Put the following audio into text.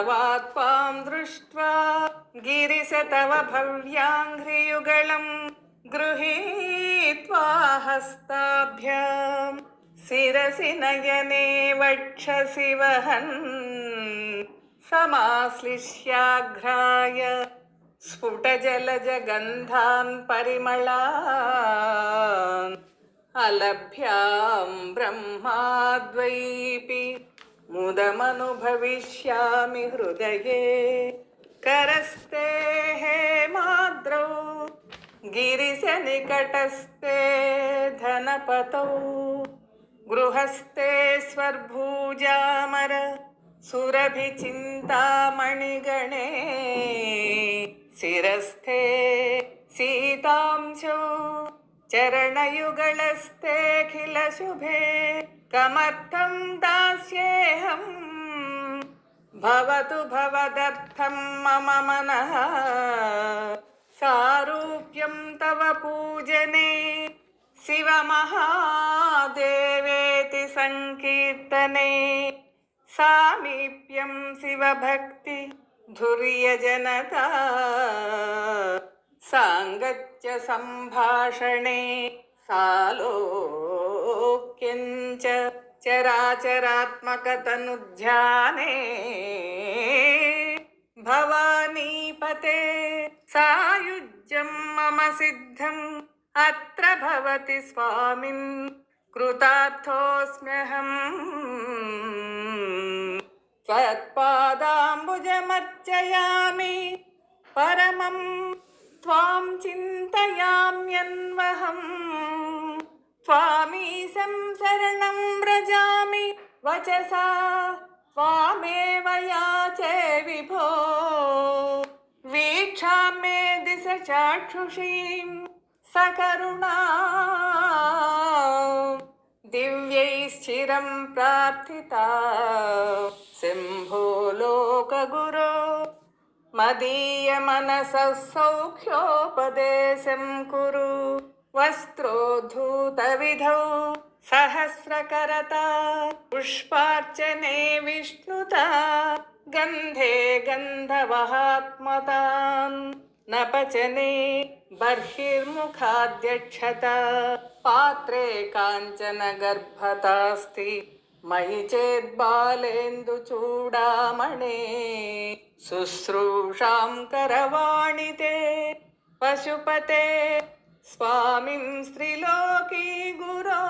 वात्पां दृष्ट्वा गिरिश तव भव्याङ्घ्रियुगलं गृहीत्वा हस्ताभ्यां शिरसि नयने वक्षसि वहन् समाश्लिष्याघ्राय स्फुटजलजगन्धान् परिमलान् अलभ्यां ब्रह्माद्वैपि मुदमनुभविष्यामि हृदये करस्ते हेमाद्रौ गिरिशनिकटस्ते धनपतौ गृहस्ते स्वर्भूजामर सुरभिचिन्तामणिगणे शिरस्थे सीतांशो चरणयुगलस्तेऽखिलशुभे कमर्थं दास्येऽहं भवतु भवदर्थं मम मनः सारूप्यं तव पूजने शिवमहादेवेति संकीर्तने सामीप्यं शिवभक्ति धुर्यजनता साङ्गत्य सम्भाषणे सालोक्यञ्च चराचरात्मकतनुध्याने भवानीपते सायुज्यं मम सिद्धम् अत्र भवति स्वामिन् कृतार्थोऽस्म्यहम् त्वत्पादाम्बुजमर्चयामि परमं त्वां चिन्तयाम्यन्वहं त्वामीशं शरणं व्रजामि वचसा त्वामेव याचे विभो वीक्षाम्ये दिश चाक्षुषीं सकरुणा दिव्यैश्चिरं प्रार्थिता शम्भो लोकगुरो मदीयमनसः सौख्योपदेशं कुरु वस्त्रोद्धूतविधौ सहस्रकरता पुष्पार्चने विष्णुता गन्धे गन्धवहात्मतान् न पचने बर्हिर्मुखाद्यक्षता पात्रे काञ्चन गर्भतास्ति मयि चेद्बालेन्दुचूडामणे शुश्रूषां करवाणि ते पशुपते स्वामिं स्त्रिलोकी गुरो